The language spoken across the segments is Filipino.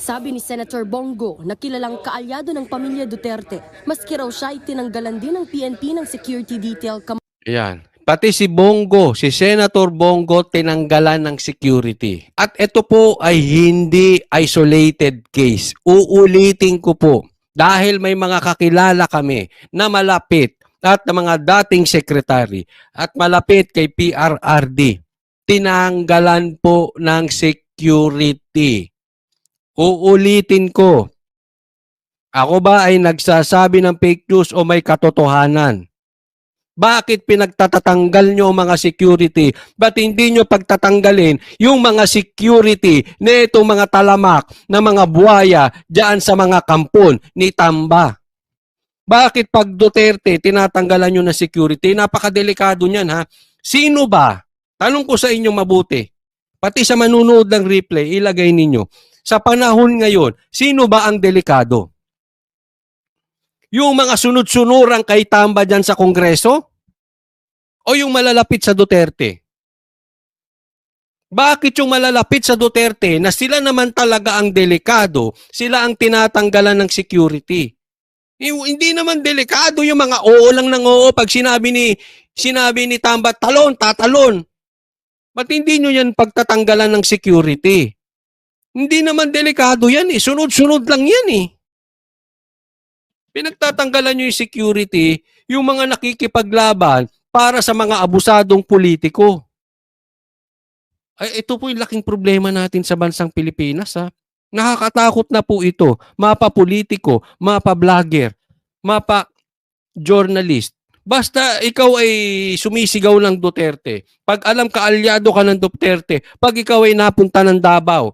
Sabi ni Senator Bongo na kilalang kaalyado ng pamilya Duterte, maski raw siya ay tinanggalan din ng PNP ng security detail. Yan. Pati si Bongo, si Senator Bongo, tinanggalan ng security. At ito po ay hindi isolated case. Uulitin ko po, dahil may mga kakilala kami na malapit at na mga dating sekretary at malapit kay PRRD, tinanggalan po ng security. Uulitin ko, ako ba ay nagsasabi ng fake news o may katotohanan? Bakit pinagtatatanggal nyo mga security? Ba't hindi nyo pagtatanggalin yung mga security na itong mga talamak na mga buhaya dyan sa mga kampon ni Tamba? Bakit pag Duterte tinatanggalan nyo na security? Napakadelikado niyan ha. Sino ba? Tanong ko sa inyong mabuti. Pati sa manunood ng replay, ilagay ninyo. Sa panahon ngayon, sino ba ang delikado? Yung mga sunod-sunurang kay Tamba dyan sa Kongreso? O yung malalapit sa Duterte? Bakit yung malalapit sa Duterte na sila naman talaga ang delikado, sila ang tinatanggalan ng security? Hindi naman delikado yung mga oo lang ng oo pag sinabi ni Tamba, talon, tatalon. Ba't hindi nyo yan pagtatanggalan ng security? Hindi naman delikado yan eh. Sunod-sunod lang yan eh. Pinagtatanggalan nyo yung security, yung mga nakikipaglaban para sa mga abusadong politiko. Ay, ito po yung laking problema natin sa bansang Pilipinas ha. Nakakatakot na po ito. Mapa-politiko, mapa-vlogger, mapa-journalist. Basta ikaw ay sumisigaw ng Duterte. Pag alam ka, alyado ka ng Duterte. Pag ikaw ay napunta ng Davao,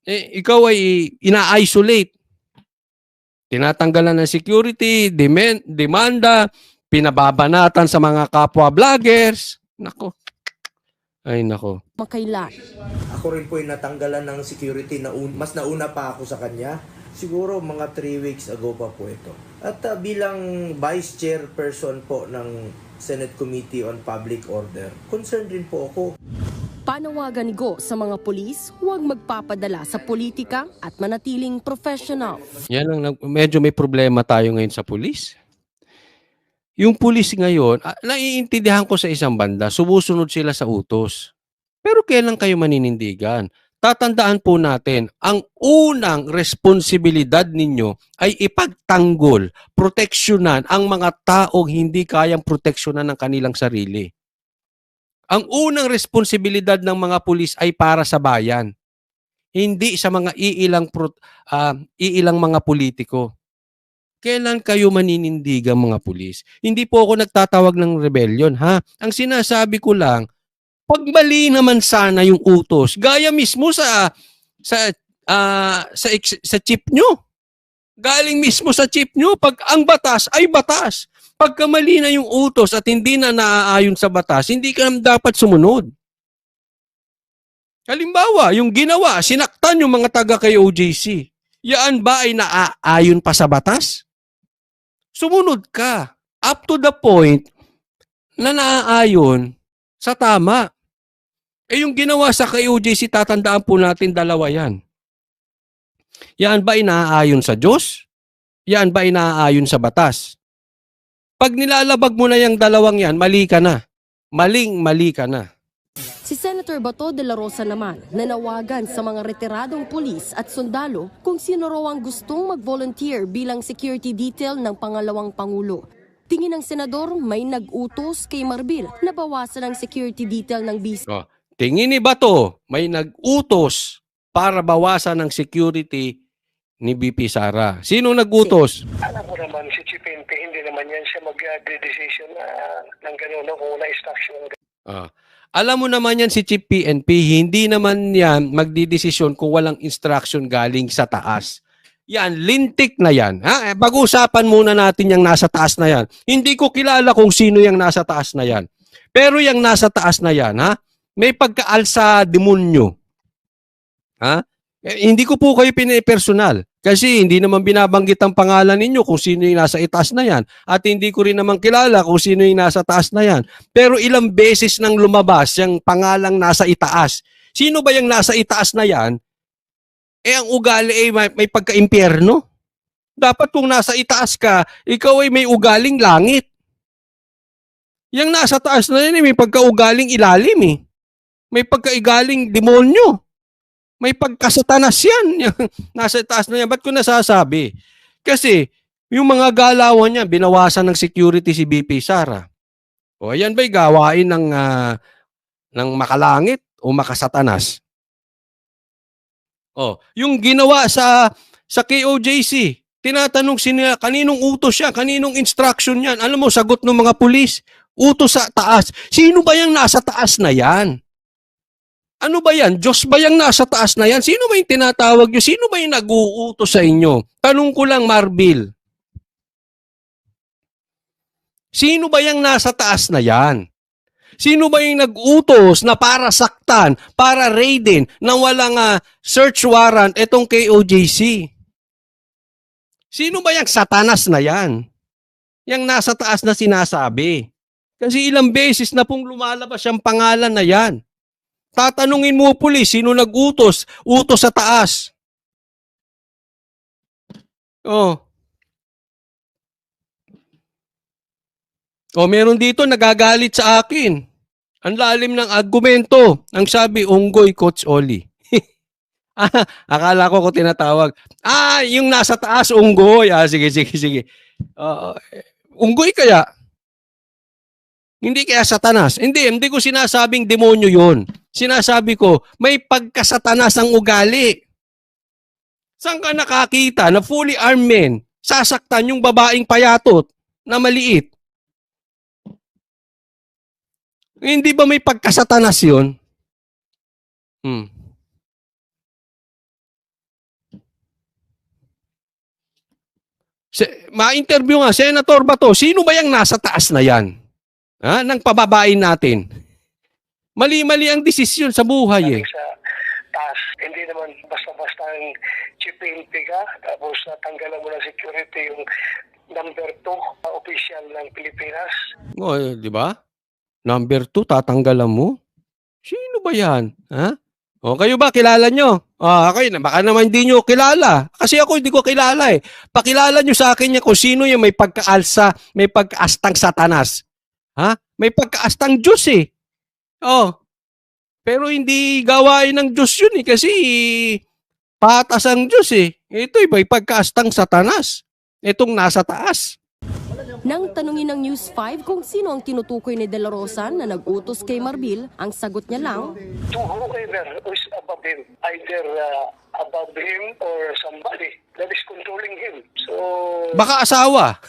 ikaw ay ina-isolate. Tinatanggalan ng security, demanda, pinababanatan sa mga kapwa vloggers. Nako. Ay nako. Makailan. Ako rin po yung natanggalan ng security na mas nauna pa ako sa kanya. Siguro mga 3 weeks ago pa po ito. At bilang vice chairperson po ng Senate Committee on Public Order, concerned rin po ako. Panawagan ni Go sa mga pulis, huwag magpapadala sa politika at manatiling professional. Yan ang medyo may problema tayo ngayon sa pulis. Yung pulis ngayon, naiintindihan ko sa isang banda, sumusunod sila sa utos. Pero kailan kayo maninindigan? Tatandaan po natin, ang unang responsibilidad ninyo ay ipagtanggol, proteksyonan ang mga taong hindi kayang proteksyonan ng kanilang sarili. Ang unang responsibilidad ng mga pulis ay para sa bayan, hindi sa mga iilang mga politiko. Kailan kayo maninindigan mga pulis? Hindi po ako nagtatawag ng rebellion, ha? Ang sinasabi ko lang, pag mali naman sana yung utos, gaya mismo sa chief nyo. Galing mismo sa chief nyo, pag ang batas ay batas. Pagka mali na yung utos at hindi na naaayon sa batas, hindi ka naman dapat sumunod. Halimbawa, yung ginawa, sinaktan yung mga taga kay OJC. Yan ba ay naaayon pa sa batas? Sumunod ka up to the point na naaayon sa tama. Yung ginawa sa kay OJC, tatandaan po natin dalawa yan. Yan ba ay naaayon sa Diyos? Yan ba ay naaayon sa batas? Pag nilalabag mo na yung dalawang yan, mali ka na. Mali ka na. Si Senator Bato de la Rosa naman nanawagan sa mga retiradong pulis at sundalo kung sino raw ang gustong mag-volunteer bilang security detail ng pangalawang Pangulo. Tingin ng senador may nag-utos kay Marbil na bawasan ang security detail ng BC. Tingin ni Bato may nag-utos para bawasan ang security ni BP Sara. Sino nag-utos? Alam ko naman si Chief NP, hindi naman yan siya mag-decision ng gano'n kung wala instruction. Alam mo naman yan si Chief PNP, hindi naman yan magdidesisyon kung walang instruction galing sa taas. Yan, lintik na yan. Ha? Pag-usapan muna natin yung nasa taas na yan. Hindi ko kilala kung sino yung nasa taas na yan. Pero yung nasa taas na yan, ha? May pagkaalsa demonyo. Ha? Hindi ko po kayo pinipersonal. Kasi hindi naman binabanggit ang pangalan ninyo kung sino yung nasa itaas na yan. At hindi ko rin naman kilala kung sino yung nasa taas na yan. Pero ilang beses nang lumabas yung pangalang nasa itaas. Sino ba yung nasa itaas na yan? ang ugali ay may pagka-impyerno. Dapat kung nasa itaas ka, ikaw ay may ugaling langit. Yang nasa taas na yan, may pagka-ugaling ilalim eh. May pagka-ugaling demonyo. May pagkasatanas yan. Yung nasa taas na yan. Ba't ko nasasabi? Kasi, yung mga galawan niya, binawasan ng security si BP Sara. O ayan ba'y gawain ng makalangit o makasatanas? O, yung ginawa sa KOJC, tinatanong sila, kaninong utos siya, kaninong instruction yan. Alam mo, sagot ng mga pulis, utos sa taas. Sino ba yung nasa taas na yan? Ano ba yan? Diyos ba yung nasa taas na yan? Sino ba yung tinatawag nyo? Sino ba yung nag-uutos sa inyo? Tanong ko lang, Marbil. Sino ba yung nasa taas na yan? Sino ba yung nag-utos na para saktan, para raidin, na walang search warrant itong KOJC? Sino ba yung satanas na yan? Yang nasa taas na sinasabi. Kasi ilang beses na pong lumalabas yung pangalan na yan. Tatanungin mo, pulis, sino nag-utos? Utos sa taas. Oh. O meron dito nagagalit sa akin. Ang lalim ng argumento. Ang sabi, unggoy, Coach Oli. Akala ko tinatawag. Yung nasa taas, unggoy. Sige. Unggoy kaya? Hindi kaya satanas. Hindi ko sinasabing demonyo yon. Sinasabi ko, may pagkasatanas ang ugali. Saan ka nakakita na fully armed men sasaktan yung babaeng payatot na maliit? Hindi ba may pagkasatanas yun? Ma-interview nga, Senator Bato, sino ba yung nasa taas na yan? Nang pababain natin. Mali-mali ang desisyon sa buhay eh. Sa taas, hindi naman basta-basta ang chipinti ka, tapos natanggalan mo ng security yung number 2 official ng Pilipinas. Di ba? Number 2, tatanggalan mo? Sino ba yan? O kayo ba, kilala nyo? Kayo, baka naman hindi nyo kilala. Kasi ako hindi ko kilala eh. Pakilala nyo sa akin niya kung sino yung may pagkaalsa, may pagkaastang satanas. May pagkaastang Diyos eh. Pero hindi gawain ng Diyos yun eh. Kasi patas ang Diyos eh. Ito may pagkaastang satanas. Itong nasa taas. Nang tanungin ng News 5 kung sino ang tinutukoy ni De La Rosa na nag-utos kay Marbil, ang sagot niya lang, To whoever is above him, either above him or somebody that is controlling him. So, baka asawa.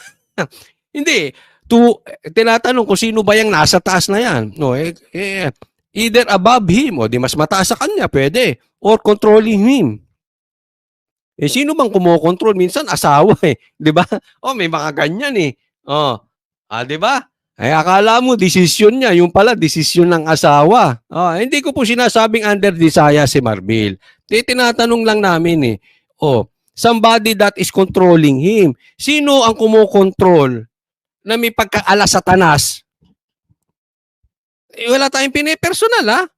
Hindi. Tinatanong kung sino ba yung nasa taas na yan. Either above him, o di mas mataas sa kanya, pwede. Or controlling him. Sino bang kumokontrol? Minsan asawa eh. Di ba? May mga ganyan eh. Di ba? Akala mo, desisyon niya. Yung pala, desisyon ng asawa. Hindi ko po sinasabing under desire si Marbil. Tinatanong lang namin eh. Somebody that is controlling him. Sino ang kumokontrol na may pagkaala satanas? Wala tayong pinipersonal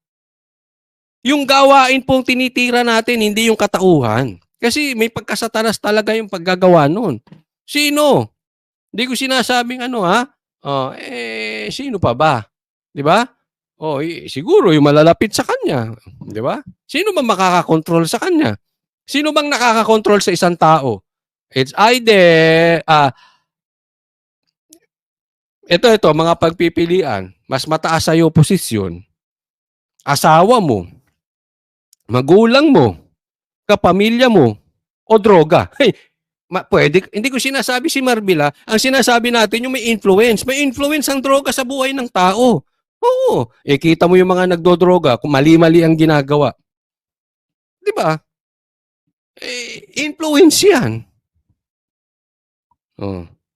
Yung gawain pong tinitira natin, hindi yung katauhan. Kasi may pagkasatanas talaga yung paggagawa nun. Sino? Hindi ko sinasabing sino pa ba? Di ba? Siguro yung malalapit sa kanya. Di ba? Sino bang makakakontrol sa kanya? Sino bang nakakakontrol sa isang tao? It's either, ito, mga pagpipilian. Mas mataas sa'yo posisyon. Asawa mo. Magulang mo. Kapamilya mo. O droga. Pwede. Hindi ko sinasabi si Marbil Ang sinasabi natin yung may influence. May influence ang droga sa buhay ng tao. Oo. Kita mo yung mga nagdodroga kung mali-mali ang ginagawa. Di ba? Influence yan.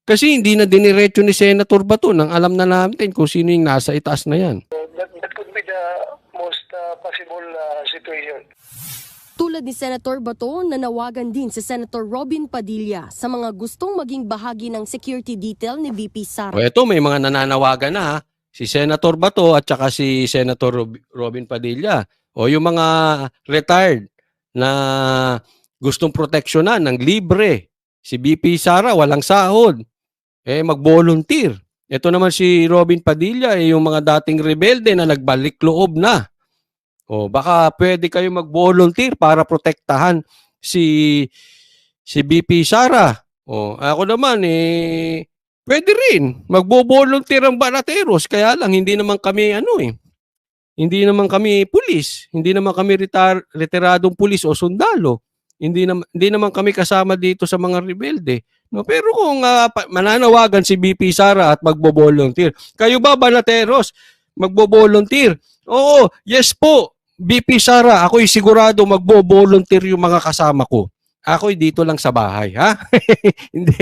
Kasi hindi na diniretso ni Senator Bato nang alam na natin kung sino yung nasa itaas na yan. that could be the most possible situation. Tulad ni Senator Bato, nanawagan din si Senator Robin Padilla sa mga gustong maging bahagi ng security detail ni VP Sara. Ito, may mga nananawagan na si Senator Bato at saka si Senator Robin Padilla. Yung mga retired na gustong proteksyonan ng libre. Si BP Sara, walang sahod. Mag-volunteer. Ito naman si Robin Padilla, yung mga dating rebelde na nagbalik loob na. Baka pwede kayo mag-volunteer para protektahan si BP Sara. Ako naman, pwede rin. Magbo-volunteer ang Banateros. Kaya lang, hindi naman kami, hindi naman kami pulis. Hindi naman kami retiradong pulis o sundalo. Hindi naman kami kasama dito sa mga rebelde. No, pero kung mananawagan si BP Sara at magbo-volunteer, kayo ba Banateros magbo-volunteer? Oo, yes po. BP Sara, ako'y sigurado magbo-volunteer yung mga kasama ko. Ako'y dito lang sa bahay, ha? hindi.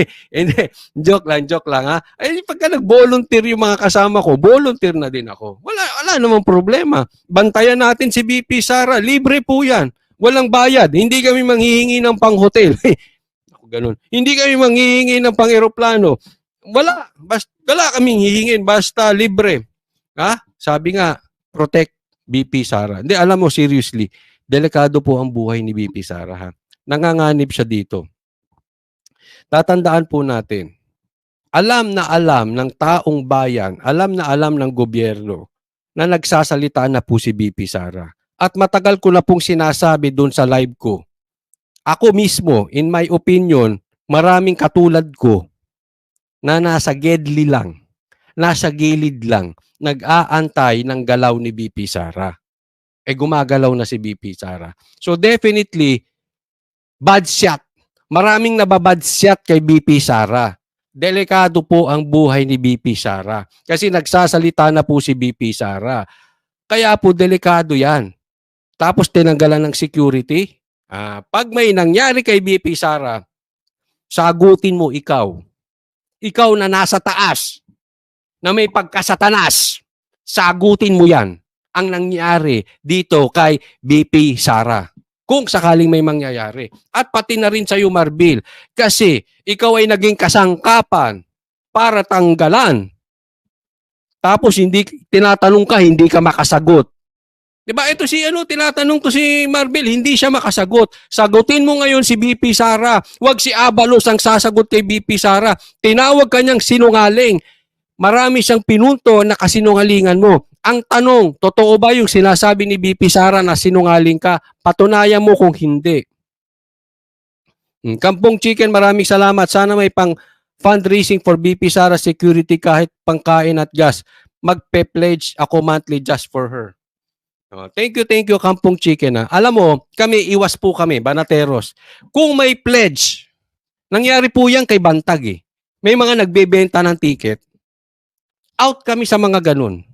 Joke lang, ha? Pagka nag-volunteer yung mga kasama ko, volunteer na din ako. Wala namang problema. Bantayan natin si BP Sara. Libre po yan. Walang bayad. Hindi kami manghihingi ng pang-hotel. Ganun. Hindi kami manghihingi ng pang-eroplano. Wala kaming hihingin. Basta libre. Ha? Sabi nga, protect BP Sara. Hindi, alam mo, seriously, delikado po ang buhay ni BP Sara, ha? Nanganganib siya dito. Tatandaan po natin, alam na alam ng taong bayan, alam na alam ng gobyerno na nagsasalita na po si BP Sara. At matagal ko na pong sinasabi doon sa live ko, ako mismo, in my opinion, maraming katulad ko na nasa gedli lang, nasa gilid lang, nag-aantay ng galaw ni BP Sara. Gumagalaw na si BP Sara. So definitely, bad shot. Maraming nababad shot kay BP Sara. Delikado po ang buhay ni BP Sara. Kasi nagsasalita na po si BP Sara. Kaya po delikado yan. Tapos tinanggalan ng security. Pag may nangyari kay BP Sara, sagutin mo ikaw. Ikaw na nasa taas, na may pagkasatanas, sagutin mo yan ang nangyari dito kay BP Sara. Kung sakaling may mangyayari. At pati na rin sa iyo, Marbil, kasi ikaw ay naging kasangkapan para tanggalan. Tapos hindi tinatanong ka, hindi ka makasagot. Diba? Ito tinatanong to si Marbil, hindi siya makasagot. Sagutin mo ngayon si BP Sara. Huwag si Abalos ang sasagot kay BP Sara. Tinawag kanyang sinungaling. Marami siyang pinunto na kasinungalingan mo. Ang tanong, totoo ba yung sinasabi ni BP Sara na sinungaling ka? Patunayan mo kung hindi. Kampong Chicken, maraming salamat. Sana may pang fundraising for BP Sara security kahit pangkain at gas. Magpe-pledge ako monthly just for her. Thank you, Kampong Chicken. Alam mo, iwas po kami, Banateros. Kung may pledge, nangyari po yan kay Bantag eh. May mga nagbebenta ng ticket. Out kami sa mga ganun.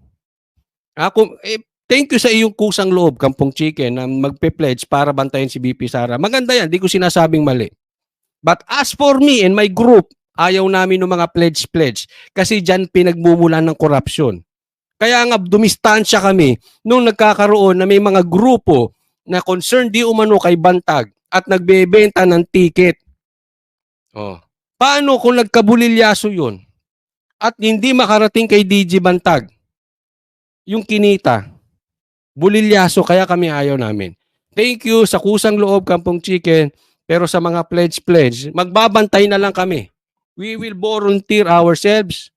Thank you sa iyong kusang loob, Kampong Chicken, na magpe-pledge para bantayan si BP Sara. Maganda yan, di ko sinasabing mali. But as for me and my group, ayaw namin ng mga pledge. Kasi dyan pinagmumulan ng korupsyon. Kaya nga dumistansya kami nung nagkakaroon na may mga grupo na concerned di umano kay Bantag at nagbebenta ng ticket. Paano kung nagkabulilyaso yun? At hindi makarating kay DJ Bantag yung kinita? Bulilyaso, kaya kami ayaw namin. Thank you sa kusang loob, Kampong Chicken. Pero sa mga pledge, magbabantay na lang kami. We will volunteer ourselves.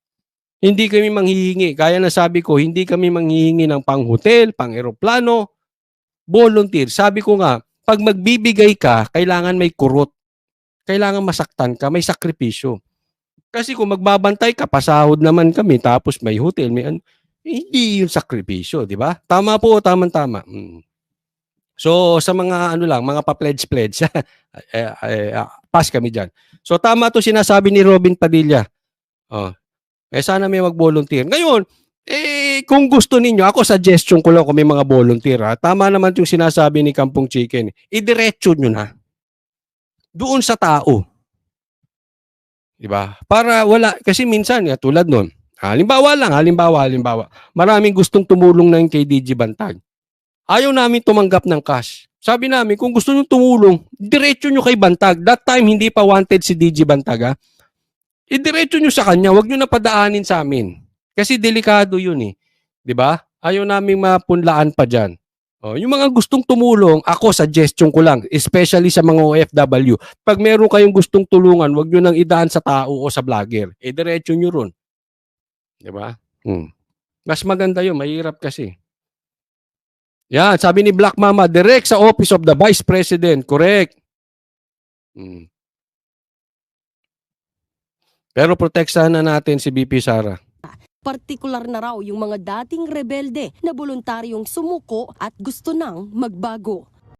Hindi kami manghihingi. Kaya na sabi ko, hindi kami manghihingi ng pang-hotel, pang-eroplano, volunteer. Sabi ko nga, pag magbibigay ka, kailangan may kurot. Kailangan masaktan ka, may sakripisyo. Kasi kung magbabantay ka, pasahod naman kami, tapos may hotel, hindi yung sakripisyo, di ba? Tama po, tama-tama. So, sa mga mga pa-pledge, pass kami dyan. So, tama to sinasabi ni Robin Padilla. Sana may mag-volunteer. Ngayon, kung gusto ninyo, ako suggestion ko lang kung may mga volunteer. Tama naman yung sinasabi ni Kampong Chicken. Idiretso nyo na. Doon sa tao. Diba? Para wala, kasi minsan, tulad nun, halimbawa. Maraming gustong tumulong na yung kay DJ Bantag. Ayaw namin tumanggap ng cash. Sabi namin, kung gusto nyo tumulong, diretso nyo kay Bantag. That time, hindi pa wanted si DJ Bantag. Idiretso nyo sa kanya, wag nyo na padaanin sa amin. Kasi delikado yun eh. 'Di ba? Ayaw naming mapunlaan pa dyan. Yung mga gustong tumulong, ako suggestion ko lang, especially sa mga OFW, pag meron kayong gustong tulungan, wag nyo nang idaan sa tao o sa vlogger. Diretso nyo ron. Di ba? Mas maganda yun, mahirap kasi. Yan, sabi ni Black Mama, direct sa Office of the Vice President. Correct. Pero protektahan na natin si BP Sara. Partikular na raw yung mga dating rebelde na voluntaryong sumuko at gusto nang magbago.